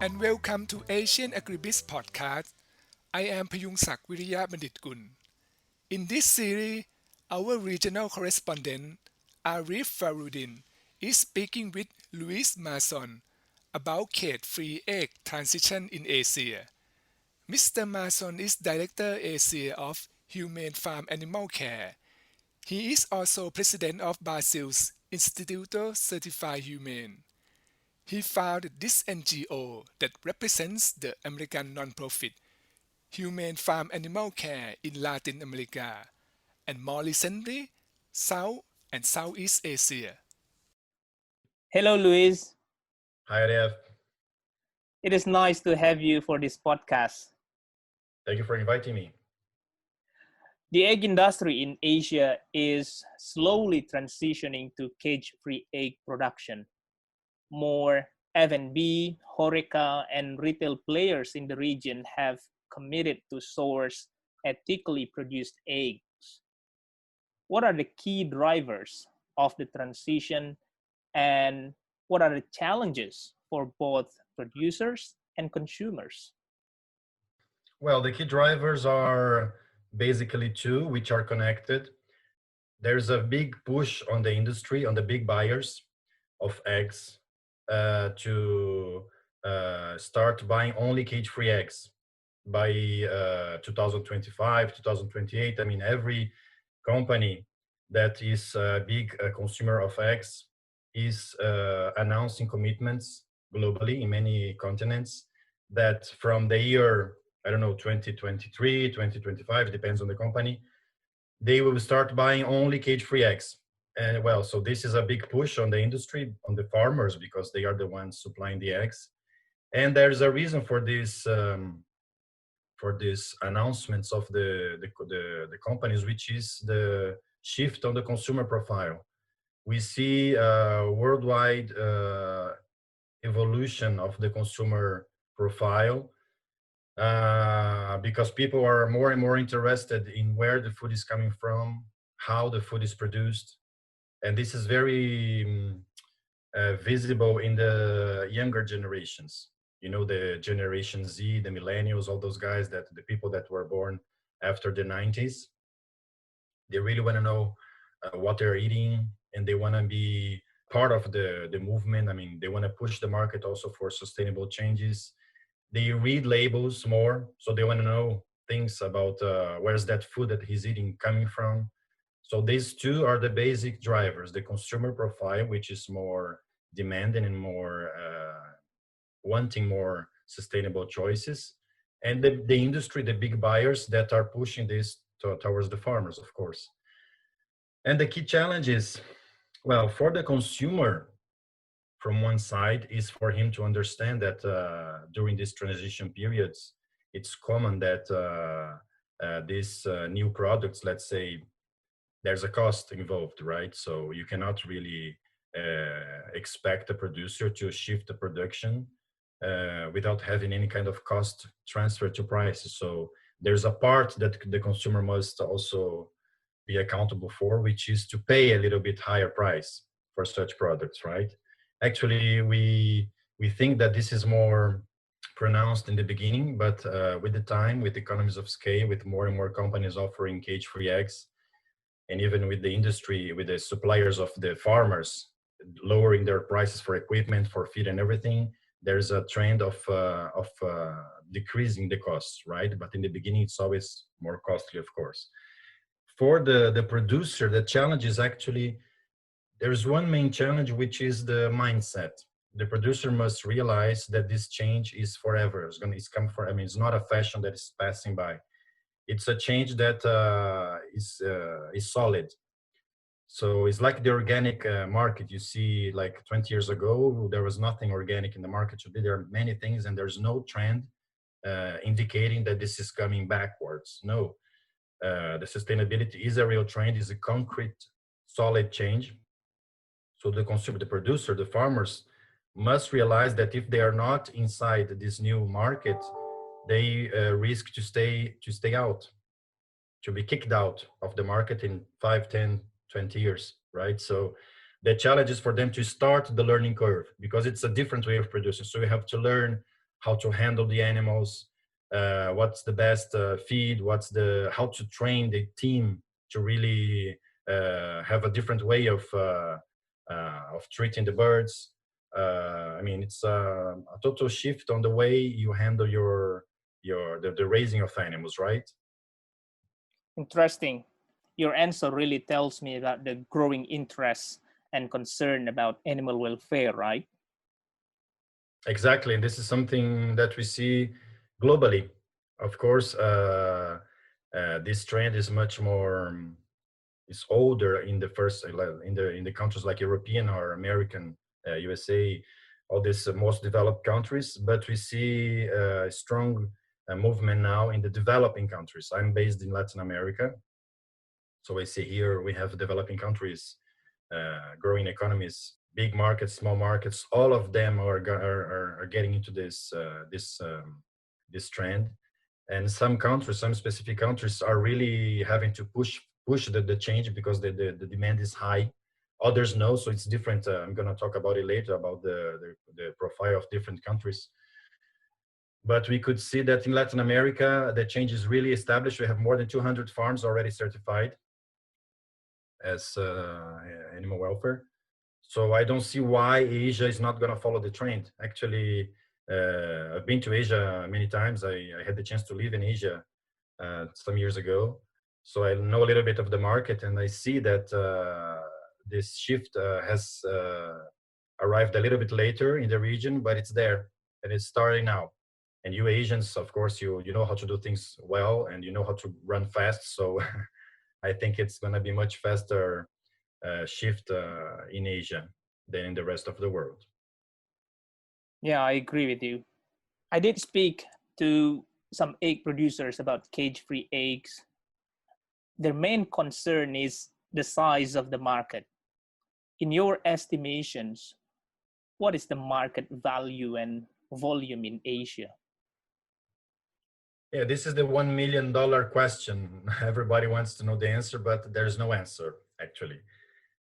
and welcome to Asian Agribiz Podcast. I am Payungsak Viriya Banditgun. In this series, our regional correspondent, Arif Farudin, is speaking with Luiz Mazzon about cage-free egg transition in Asia. Mr. Mazzon is Director Asia of Humane Farm Animal Care. He is also President of Brazil's Instituto Certified Humane. He founded this NGO that represents the American nonprofit Humane Farm Animal Care in Latin America and more recently, South and Southeast Asia. Hello, Luis. Hi, Arif. It is nice to have you for this podcast. Thank you for inviting me. The egg industry in Asia is slowly transitioning to cage-free egg production. More F&B, horeca, and retail players in the region have committed to source ethically produced eggs. What are the key drivers of the transition, and what are the challenges for both producers and consumers? Well, the key drivers are basically two, which are connected. There's a big push on the industry, on the big buyers of eggs, to start buying only cage-free eggs by 2025, 2028. I mean, every company that is a big consumer of eggs is announcing commitments globally in many continents that from the year, I don't know, 2023, 2025, depends on the company, they will start buying only cage-free eggs. And well, so this is a big push on the industry, on the farmers, because they are the ones supplying the eggs. And there's a reason for these announcements of the companies, which is the shift on the consumer profile. We see a worldwide evolution of the consumer profile because people are more and more interested in where the food is coming from, how the food is produced. And this is very visible in the younger generations. You know, the Generation Z, the millennials, all those guys, that the people that were born after the 90s, they really want to know what they're eating, and they want to be part of the movement. I mean, they want to push the market also for sustainable changes. They read labels more, so they want to know things about where's that food that he's eating coming from. So these two are the basic drivers: the consumer profile, which is more demanding and more wanting more sustainable choices, and the industry, the big buyers that are pushing this towards the farmers, of course. And the key challenge is, well, for the consumer, from one side, is for him to understand that during these transition periods, it's common that these new products, let's say, there's a cost involved, right? So you cannot really expect a producer to shift the production without having any kind of cost transfer to prices. So there's a part that the consumer must also be accountable for, which is to pay a little bit higher price for such products, right? Actually, we think that this is more pronounced in the beginning, but with the time, with economies of scale, with more and more companies offering cage-free eggs, and even with the industry, with the suppliers of the farmers lowering their prices for equipment, for feed and everything, there's a trend of decreasing the costs, right? But in the beginning, it's always more costly, of course. For the producer, the challenge is actually, there's one main challenge, which is the mindset. The producer must realize that this change is forever. It's come for, I mean, it's not a fashion that is passing by. It's a change that is solid. So it's like the organic market. You see, like 20 years ago, there was nothing organic in the market. Today, there are many things, and there's no trend indicating that this is coming backwards. No, the sustainability is a real trend, is a concrete, solid change. So the consumer, the producer, the farmers must realize that if they are not inside this new market, they risk to stay out, to be kicked out of the market in 5, 10, 20 years, right? So the challenge is for them to start the learning curve, because it's a different way of producing. So you have to learn how to handle the animals, what's the best feed, how to train the team to really have a different way of treating the birds. I mean, it's a total shift on the way you handle the raising of animals, right? Interesting. Your answer really tells me about the growing interest and concern about animal welfare, right? Exactly, and this is something that we see globally. Of course, this trend is much more is older in the first in the countries like European or American, USA, all these most developed countries. But we see a strong movement now in the developing countries. I'm based in Latin America, so I see here we have developing countries, growing economies, big markets, small markets. All of them are getting into this trend. And some countries, some specific countries, are really having to push the change because the demand is high. Others no, so it's different. I'm going to talk about it later about the profile of different countries. But we could see that in Latin America, the change is really established. We have more than 200 farms already certified as animal welfare. So I don't see why Asia is not going to follow the trend. Actually, I've been to Asia many times. I had the chance to live in Asia some years ago. So I know a little bit of the market, and I see that this shift has arrived a little bit later in the region, but it's there and it's starting now. And you Asians, of course, you know how to do things well and you know how to run fast. So I think it's going to be much faster shift in Asia than in the rest of the world. Yeah, I agree with you. I did speak to some egg producers about cage-free eggs. Their main concern is the size of the market. In your estimations, what is the market value and volume in Asia? Yeah, this is the $1 million question. Everybody wants to know the answer, but there's no answer, actually.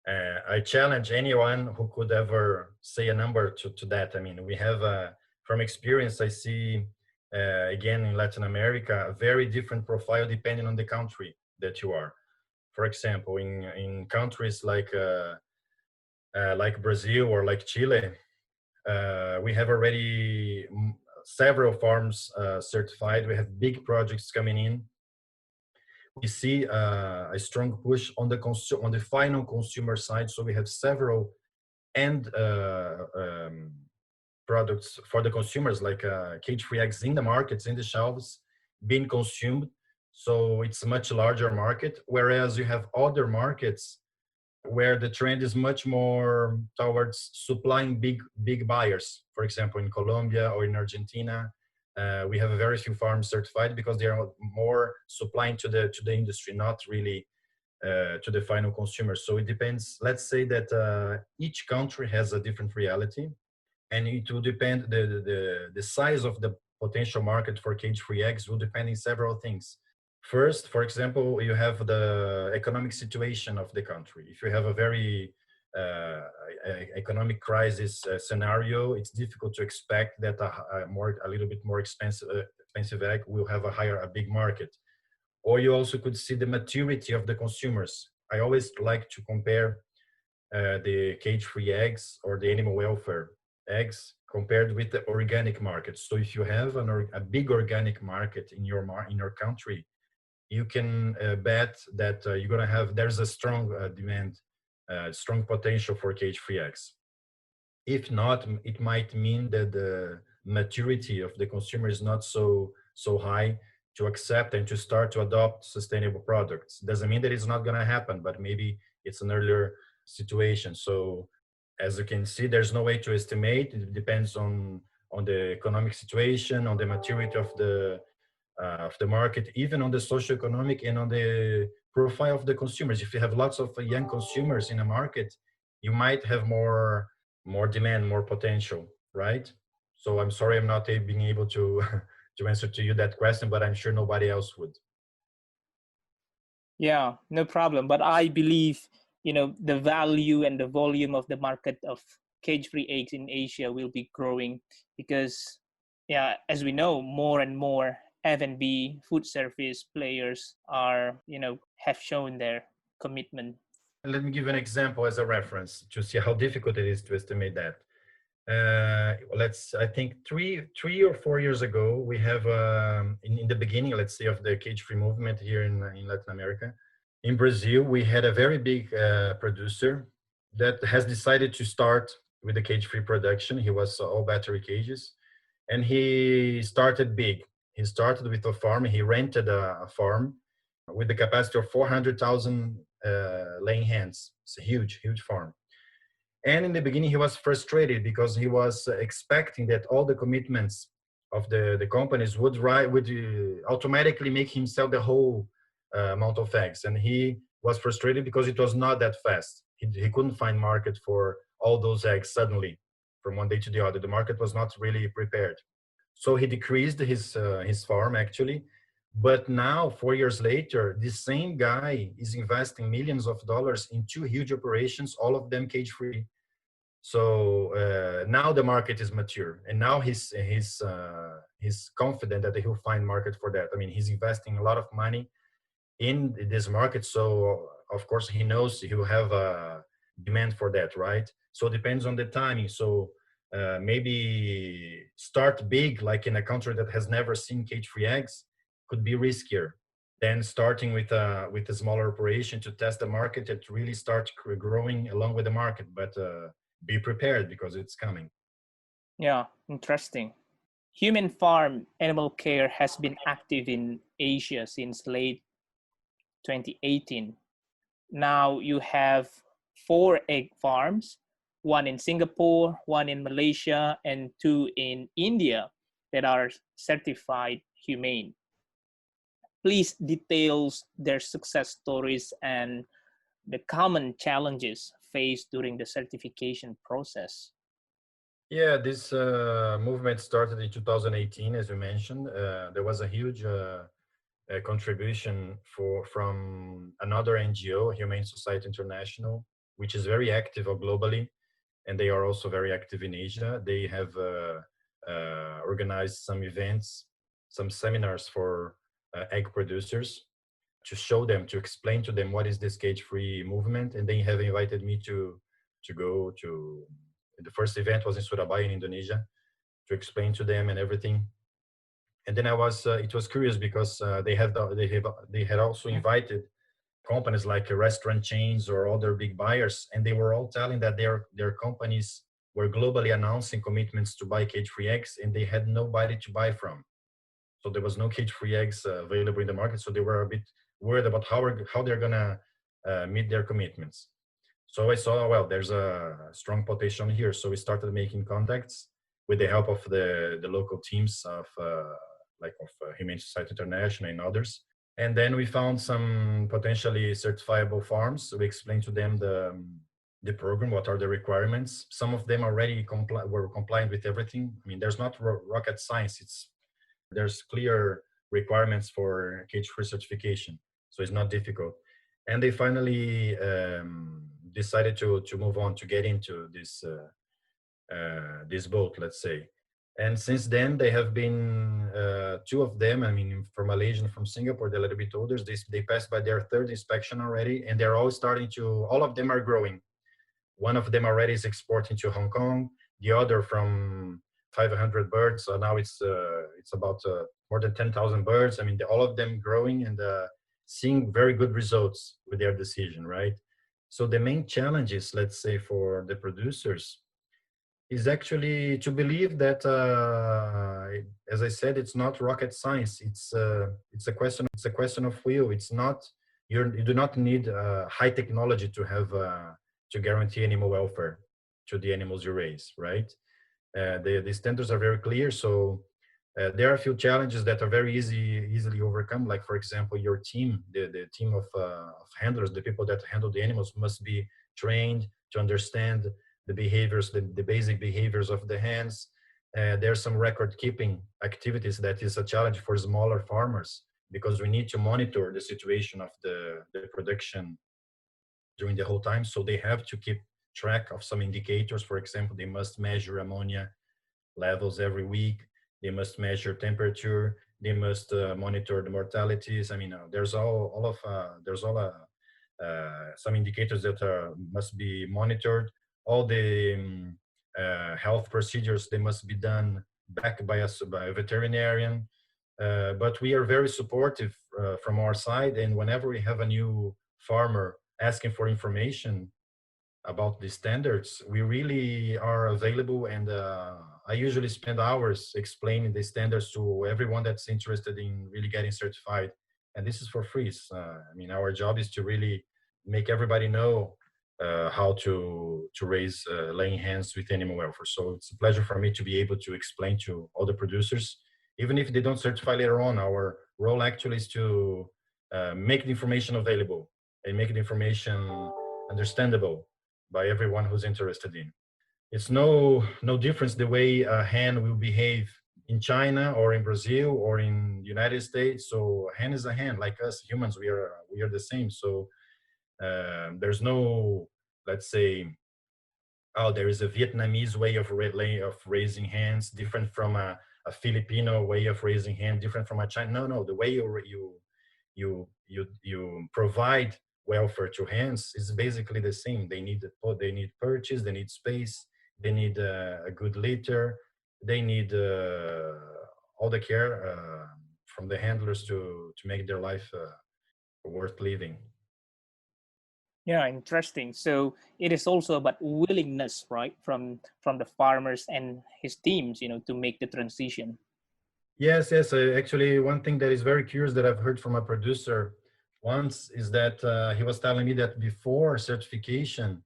I challenge anyone who could ever say a number to that. I mean, we have, from experience, I see, again, in Latin America, a very different profile depending on the country that you are. For example, in countries like Brazil or like Chile, we have already several farms certified. We have big projects coming in. We see a strong push on the final consumer side. So we have several end products for the consumers, like cage-free eggs in the markets, in the shelves, being consumed. So it's a much larger market. Whereas you have other markets where the trend is much more towards supplying big buyers. For example, in Colombia or in Argentina, we have a very few farms certified because they are more supplying to the industry, not really to the final consumer. So it depends. Let's say that each country has a different reality, and it will depend. The size of the potential market for cage-free eggs will depend on several things. First, for example, you have the economic situation of the country. If you have a very economic crisis scenario, it's difficult to expect that a little bit more expensive egg will have a big market. Or you also could see the maturity of the consumers. I always like to compare the cage-free eggs or the animal welfare eggs compared with the organic market. So if you have a big organic market in your country, you can bet that there's a strong demand, strong potential for cage-free eggs. If not, it might mean that the maturity of the consumer is not so high to accept and to start to adopt sustainable products. Doesn't mean that it's not going to happen, but maybe it's an earlier situation. So as you can see, there's no way to estimate. It depends on the economic situation, on the maturity of the market, even on the socioeconomic and on the profile of the consumers. If you have lots of young consumers in a market, you might have more demand, more potential, right? So I'm sorry I'm not being able to to answer to you that question, but I'm sure nobody else would. Yeah, no problem. But I believe, the value and the volume of the market of cage-free eggs in Asia will be growing because Yeah, as we know, more and more F&B food service players are, have shown their commitment. Let me give you an example as a reference to see how difficult it is to estimate that. I think 3 or 4 years ago, we have, in the beginning, let's say, of the cage-free movement here in Latin America. In Brazil, we had a very big producer that has decided to start with the cage-free production. He was all battery cages, and he started big. He started with a farm. He rented a farm with the capacity of 400,000 laying hens. It's a huge, huge farm. And in the beginning, he was frustrated because he was expecting that all the commitments of the companies would automatically make him sell the whole amount of eggs. And he was frustrated because it was not that fast. He couldn't find market for all those eggs suddenly from one day to the other. The market was not really prepared. So he decreased his farm actually. But now, 4 years later, this same guy is investing millions of dollars in two huge operations, all of them cage free. So now the market is mature, and now he's confident that he'll find market for that. I mean, he's investing a lot of money in this market, so of course he knows he will have a demand for that, right? So it depends on the timing. So maybe start big, like in a country that has never seen cage-free eggs, could be riskier than starting with a smaller operation to test the market and to really start growing along with the market. But be prepared because it's coming. Yeah, interesting. Humane Farm Animal Care has been active in Asia since late 2018. Now you have 4 egg farms, one in Singapore, one in Malaysia, and 2 in India that are certified humane. Please details their success stories and the common challenges faced during the certification process. Yeah, this movement started in 2018, as you mentioned. There was a huge contribution from another NGO, Humane Society International, which is very active globally, and they are also very active in Asia. They have organized some events, some seminars for egg producers to show them, to explain to them what is this cage-free movement, and they have invited me to go to. The first event was in Surabaya in Indonesia to explain to them and everything. And then it was curious because they had also invited companies like restaurant chains or other big buyers, and they were all telling that their companies were globally announcing commitments to buy cage-free eggs, and they had nobody to buy from. So there was no cage-free eggs available in the market. So they were a bit worried about how they're gonna meet their commitments. So I saw, well, there's a strong potential here. So we started making contacts with the help of the local teams of Humane Society International and others. And then we found some potentially certifiable farms. We explained to them the program, what are the requirements. Some of them already were compliant with everything. I mean, there's not rocket science. There's clear requirements for cage-free certification, so it's not difficult. And they finally decided to move on to get into this boat, let's say. And since then, they have been 2 of them. I mean, from Malaysia and from Singapore, they're a little bit older. They passed by their 3rd inspection already, and they're all all of them are growing. One of them already is exporting to Hong Kong. The other from 500 birds. So now it's about more than 10,000 birds. I mean, all of them growing and seeing very good results with their decision, right? So the main challenges, let's say, for the producers is actually to believe that, as I said, it's not rocket science. It's a question of will. It's not, you do not need high technology to have to guarantee animal welfare to the animals you raise, right? The standards are very clear. So there are a few challenges that are very easily overcome. Like, for example, your team, the team of handlers, the people that handle the animals must be trained to understand the behaviors, the basic behaviors of the hens. There's some record keeping activities that is a challenge for smaller farmers because we need to monitor the situation of the production during the whole time. So they have to keep track of some indicators. For example, they must measure ammonia levels every week. They must measure temperature. They must monitor the mortalities. I mean, there's some indicators that must be monitored. All the health procedures, they must be done back by by a veterinarian. But we are very supportive from our side, and whenever we have a new farmer asking for information about the standards, we really are available, and I usually spend hours explaining the standards to everyone that's interested in really getting certified, and this is for free. I mean, our job is to really make everybody know how to raise laying hens with animal welfare. So it's a pleasure for me to be able to explain to all the producers, even if they don't certify later on. Our role actually is to make the information available and make the information understandable by everyone who's interested in. It's no difference the way a hen will behave in China or in Brazil or in the United States. So a hen is a hen, like us humans, we are the same. So there's no, let's say, oh, there is a Vietnamese way of raising hens different from a Filipino way of raising hens, different from a China. No, the way you provide welfare to hens is basically the same. They need purchase, they need space, they need a good litter, they need all the care from the handlers to make their life worth living. Yeah, interesting. So it is also about willingness, right, from the farmers and his teams, to make the transition. Yes. Actually, one thing that is very curious that I've heard from a producer once is that he was telling me that before certification,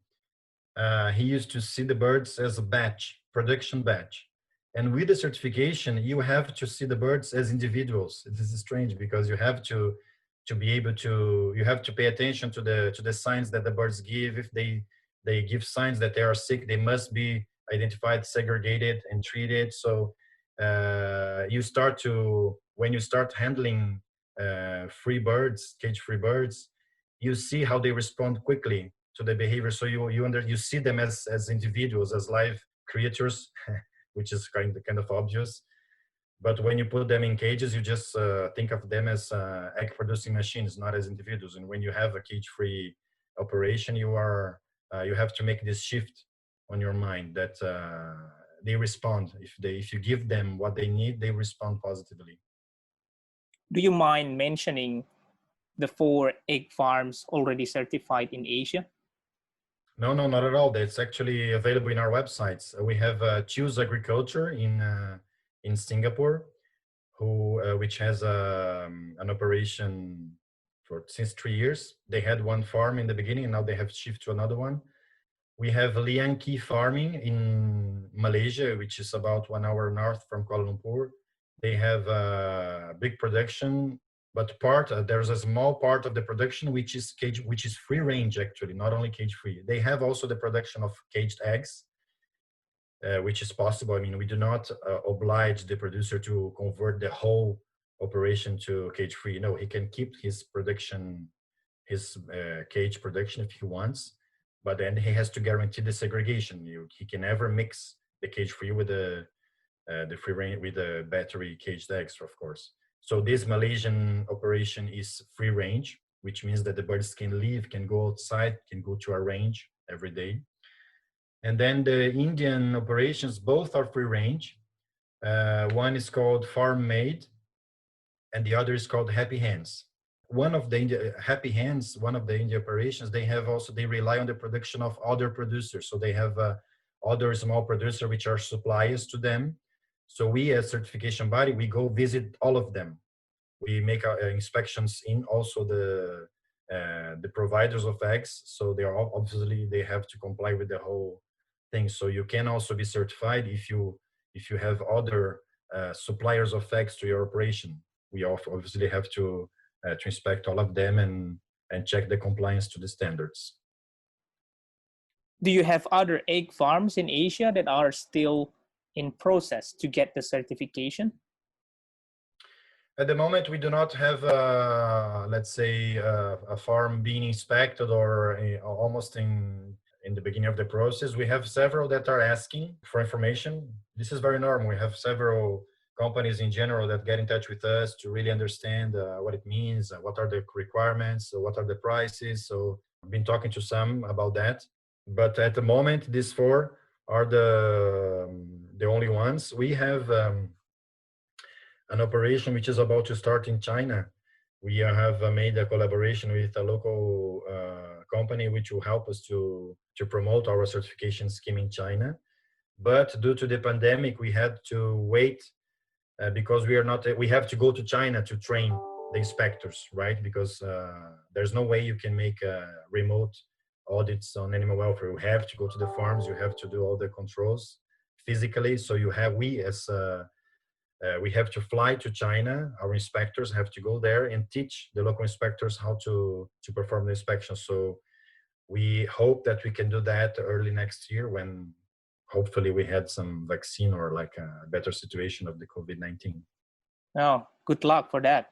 he used to see the birds as a batch, production batch. And with the certification, you have to see the birds as individuals. This is strange because you have to be able to, you have to pay attention to the signs that the birds give. If they give signs that they are sick, they must be identified, segregated, and treated. So you start to, when you start handling free birds, cage-free birds, you see how they respond quickly to the behavior. So you see them as individuals, as live creatures, which is kind of obvious. But when you put them in cages, you just think of them as egg producing machines, not as individuals. And when you have a cage-free operation, you have to make this shift on your mind that they respond. If you give them what they need, they respond positively. Do you mind mentioning the 4 egg farms already certified in Asia? No, not at all. That's actually available in our websites. We have Choose Agriculture in Singapore, which has an operation since 3 years. They had one farm in the beginning, and now they have shifted to another one. We have Liang Ki Farming in Malaysia, which is about 1 hour north from Kuala Lumpur. They have big production, but there's a small part of the production which is free range, actually, not only cage free. They have also the production of caged eggs, which is possible. I mean, we do not oblige the producer to convert the whole operation to cage free. No, he can keep his production, his cage production if he wants, but then he has to guarantee the segregation. He can never mix the cage free with the free range with the battery caged eggs, of course. So this Malaysian operation is free range, which means that the birds can leave, can go outside, can go to a range every day. And then the Indian operations, both are free range. One is called Farm Made, and the other is called Happy Hens. One of the India operations, they rely on the production of other producers. So they have other small producers which are suppliers to them. So we, as certification body, we go visit all of them. We make inspections in also the providers of eggs. So they have to comply with the whole thing. So you can also be certified if you have other suppliers of eggs to your operation. We obviously have to inspect all of them and check the compliance to the standards. Do you have other egg farms in Asia that are still in process to get the certification? At the moment, we do not have, let's say, a farm being inspected or almost in the beginning of the process. We have several that are asking for information. This is very normal. We have several companies in general that get in touch with us to really understand what it means, what are the requirements, what are the prices. So I've been talking to some about that. But at the moment, these four are the only ones. We have an operation which is about to start in China. We have made a collaboration with a local company which will help us to promote our certification scheme in China. But due to the pandemic, we had to wait because we have to go to China to train the inspectors, right? Because there's no way you can make remote audits on animal welfare. You have to go to the farms, you have to do all the controls physically. So we have to fly to China. Our inspectors have to go there and teach the local inspectors how to perform the inspection. So we hope that we can do that early next year when hopefully we had some vaccine or like a better situation of the COVID-19. Oh, good luck for that.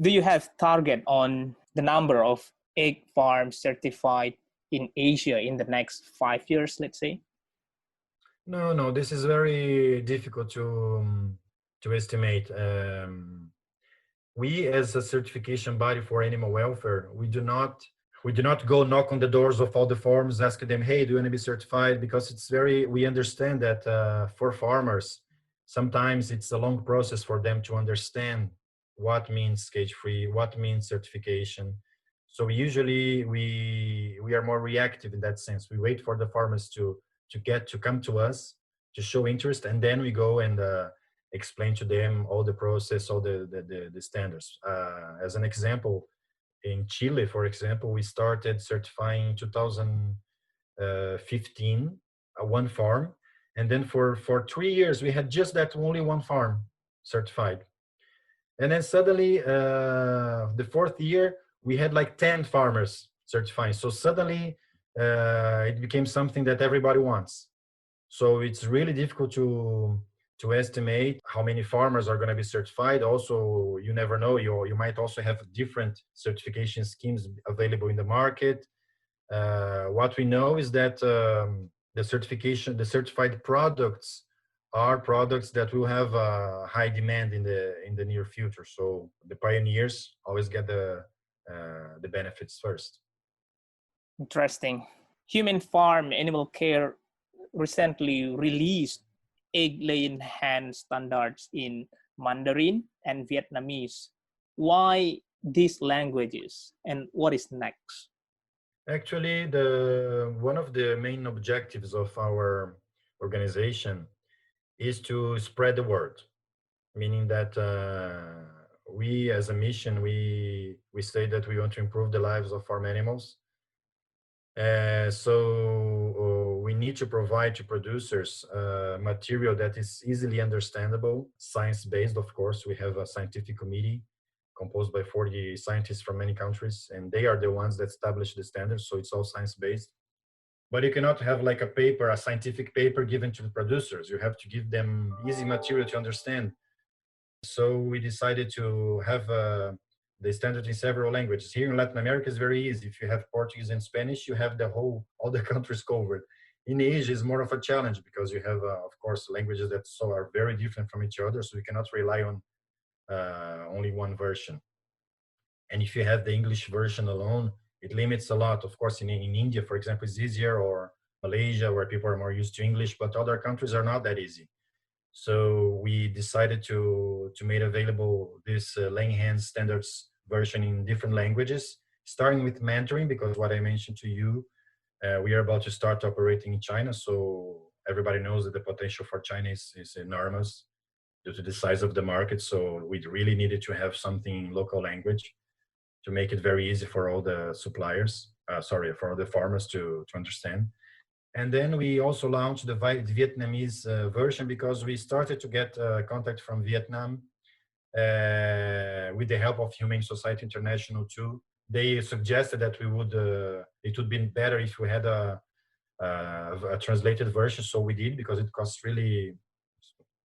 Do you have target on the number of egg farms certified in Asia in the next 5 years, let's say? No, this is very difficult to estimate. We, as a certification body for animal welfare, we do not go knock on the doors of all the farms, asking them, hey, do you want to be certified? Because we understand that for farmers, sometimes it's a long process for them to understand what means cage-free, what means certification. So usually we are more reactive in that sense. We wait for the farmers to come to us to show interest, and then we go and explain to them all the process, all the standards. As an example, in Chile, for example, we started certifying in 2015 one farm, and then for 3 years we had just that only one farm certified, and then suddenly the fourth year we had like 10 farmers certifying. So suddenly it became something that everybody wants. So it's really difficult to estimate how many farmers are going to be certified. Also, you never know. You might also have different certification schemes available in the market. What we know is that the certified products are products that will have a high demand in the near future. So the pioneers always get the benefits first. Interesting. Humane Farm Animal Care recently released egg-laying hen standards in Mandarin and Vietnamese. Why these languages and what is next? Actually, one of the main objectives of our organization is to spread the word, meaning that we as a mission, we say that we want to improve the lives of farm animals. So we need to provide to producers material that is easily understandable, science-based, of course. We have a scientific committee composed by 40 scientists from many countries, and they are the ones that establish the standards, so it's all science-based. But you cannot have like a scientific paper given to the producers. You have to give them easy material to understand. So we decided to have the standard in several languages. Here in Latin America is very easy. If you have Portuguese and Spanish, you have all the countries covered. In Asia is more of a challenge because you have, of course, languages that are very different from each other. So we cannot rely on only one version. And if you have the English version alone, it limits a lot. Of course, in India, for example, it's easier, or Malaysia, where people are more used to English, but other countries are not that easy. So we decided to make available this laying hens standards version in different languages, starting with Mandarin, because what I mentioned to you, we are about to start operating in China. So everybody knows that the potential for China is enormous due to the size of the market. So we really needed to have something in local language to make it very easy for all the for all the farmers to understand. And then we also launched the Vietnamese version because we started to get contact from Vietnam with the help of Humane Society International too. They suggested that it would be better if we had a translated version. So we did, because it costs really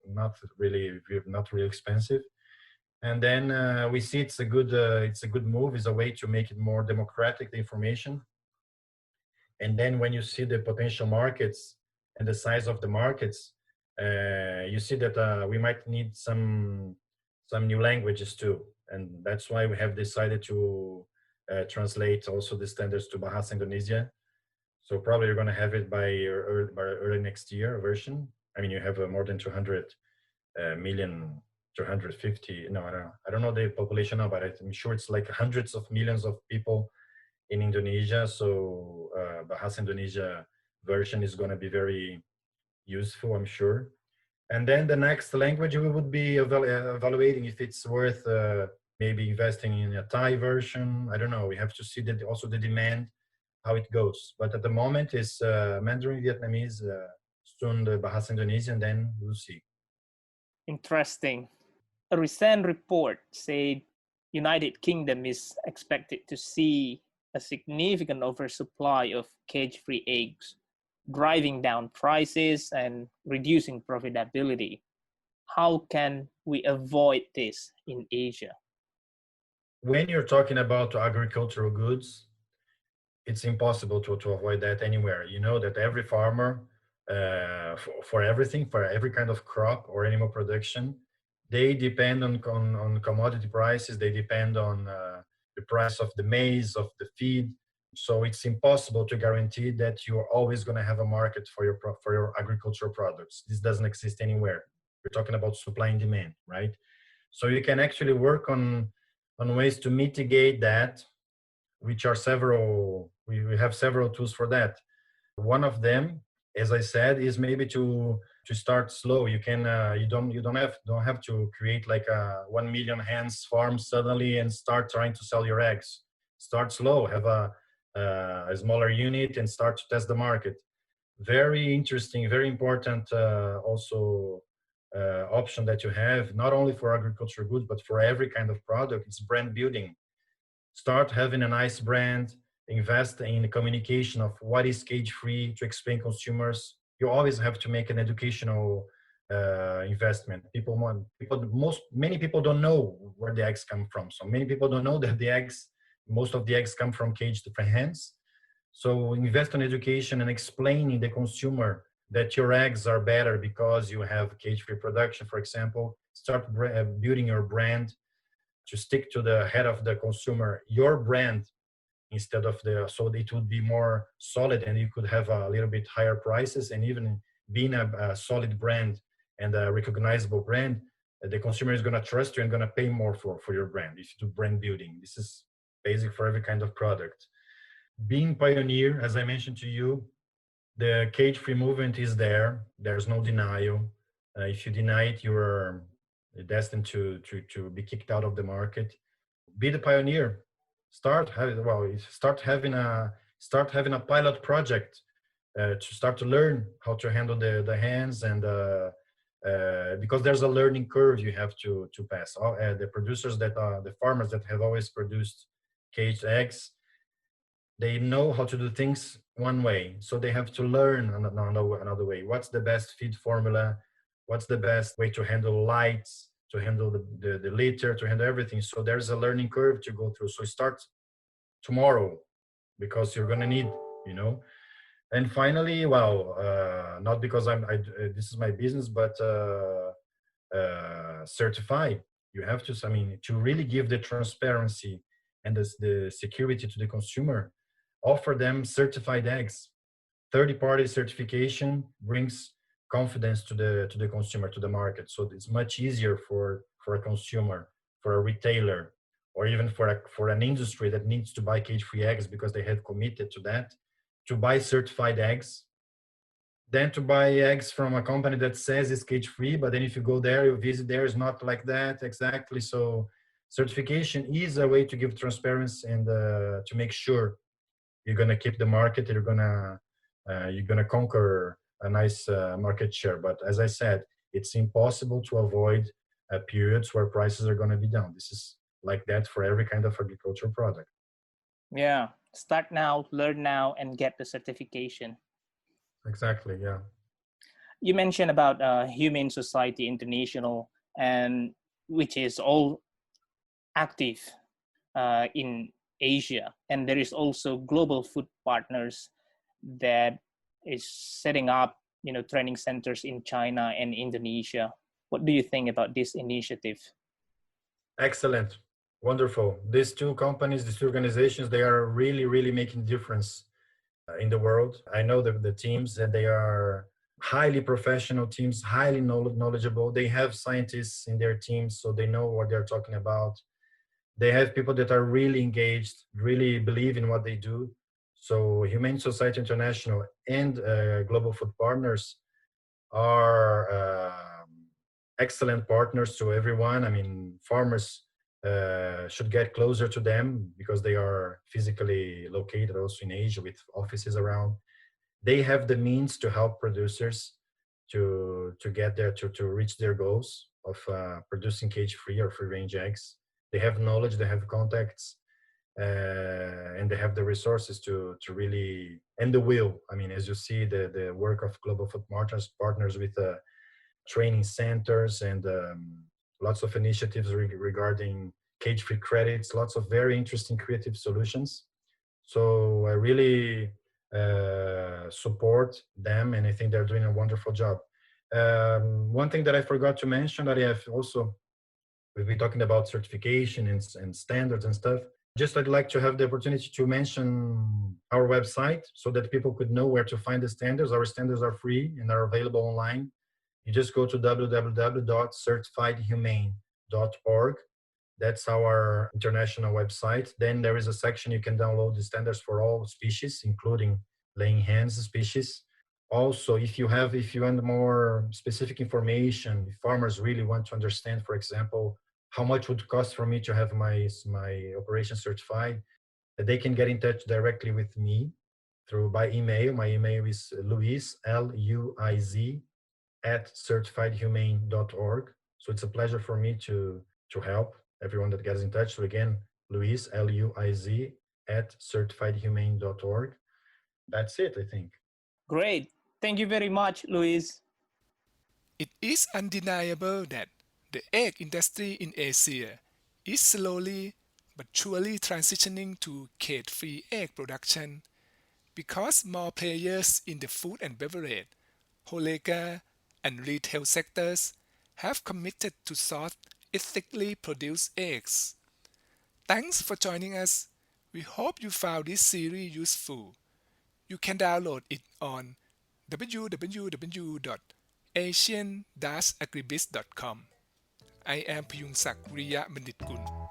not really expensive. And then we see it's a good move. It's a way to make it more democratic, the information. And then when you see the potential markets and the size of the markets, you see that we might need some new languages too, and that's why we have decided to translate also the standards to Bahasa Indonesia. So probably you're going to have it by early next year version. I mean, you have more than 200 million, 250. No, I don't know the population now, but I'm sure it's like hundreds of millions of people in Indonesia. So Bahasa Indonesia version is going to be very useful, I'm sure. And then the next language we would be evaluating if it's worth maybe investing in a Thai version. I don't know. We have to see that also the demand, how it goes. But at the moment, it's Mandarin Vietnamese, soon the Bahasa Indonesia, and then we'll see. Interesting. A recent report said United Kingdom is expected to see a significant oversupply of cage-free eggs, driving down prices and reducing profitability. How can we avoid this in Asia? When you're talking about agricultural goods, it's impossible to avoid that anywhere. You know that every farmer, for everything, for every kind of crop or animal production, they depend on commodity prices. They depend on the price of the maize, of the feed. So it's impossible to guarantee that you're always going to have a market for your agricultural products. This doesn't exist anywhere. We're talking about supply and demand, right? So you can actually work on ways to mitigate that, which are several. We have several tools for that. One of them, as I said, is maybe to start slow. You can you don't have to create like a 1 million hens farm suddenly and start trying to sell your eggs. Start slow. Have a smaller unit and start to test the market. Very interesting, very important also option that you have, not only for agricultural goods but for every kind of product. It's brand building. Start having a nice brand, invest in the communication of what is cage free to explain consumers. You always have to make an educational investment. Many people don't know where the eggs come from. So many people don't know that most of the eggs come from caged hens. So invest in education and explaining the consumer that your eggs are better because you have cage-free production, for example. Start building your brand to stick to the head of the consumer, your brand, instead of so it would be more solid and you could have a little bit higher prices. And even being a solid brand and a recognizable brand, the consumer is going to trust you and going to pay more for your brand if you do brand building. This is basic for every kind of product. Being pioneer, as I mentioned to you, the cage-free movement is there. There's no denial. If you deny it, you're destined to be kicked out of the market. Be the pioneer. Start having a pilot project to start to learn how to handle the hands, and because there's a learning curve you have to pass. The producers the farmers that have always produced caged eggs, they know how to do things one way, so they have to learn another way. What's the best feed formula? What's the best way to handle lights, to handle the litter, to handle everything? So there's a learning curve to go through. So start tomorrow, because you're going to need, you know. And finally, not because this is my business, but certify. You have to, I mean, to really give the transparency and the security to the consumer, offer them certified eggs. Third-party certification brings confidence to the consumer, to the market. So it's much easier for a consumer, for a retailer, or even for an industry that needs to buy cage-free eggs because they have committed to that, to buy certified eggs, than to buy eggs from a company that says it's cage-free, but then if you go there, you visit there, it's not like that exactly. So certification is a way to give transparency and to make sure you're going to keep the market, you're going to conquer a nice market share. But as I said, it's impossible to avoid periods where prices are going to be down. This is like that for every kind of agricultural product. Yeah, start now, learn now, and get the certification. Exactly, yeah. You mentioned about Humane Society International, and which is all active in Asia, and there is also Global Food Partners that is setting up training centers in China and Indonesia. What do you think about this initiative? Excellent. Wonderful. These two companies, these two organizations, they are really, really making difference in the world. I know the teams, and they are highly professional teams, highly knowledgeable. They have scientists in their teams, so they know what they're talking about. They have people that are really engaged, really believe in what they do. So Humane Society International and Global Food Partners are excellent partners to everyone. I mean, farmers should get closer to them because they are physically located also in Asia with offices around. They have the means to help producers to get there, to reach their goals of producing cage-free or free-range eggs. They have knowledge, they have contacts, and they have the resources to really, and the will. I mean, as you see, the work of Global Food partners with training centers and lots of initiatives regarding cage-free credits, lots of very interesting creative solutions. So I really support them, and I think they're doing a wonderful job. One thing that I forgot to mention that I have also, we've been talking about certification and standards and stuff. Just I'd like to have the opportunity to mention our website so that people could know where to find the standards. Our standards are free and are available online. You just go to www.certifiedhumane.org. That's our international website. Then there is a section you can download the standards for all species, including laying hens species. Also, if you want more specific information, if farmers really want to understand, for example, how much would cost for me to have my operation certified, they can get in touch directly with me by email. My email is Luiz, Luiz, at certifiedhumane.org. So it's a pleasure for me to help everyone that gets in touch. So again, Luiz, Luiz, at certifiedhumane.org. That's it, I think. Great. Thank you very much, Luis. It is undeniable that the egg industry in Asia is slowly but surely transitioning to cage-free egg production because more players in the food and beverage, horeca, and retail sectors have committed to source ethically produced eggs. Thanks for joining us. We hope you found this series useful. You can download it on www.asian-agribiz.com. I am Piyungsak Riya Bandit Kun.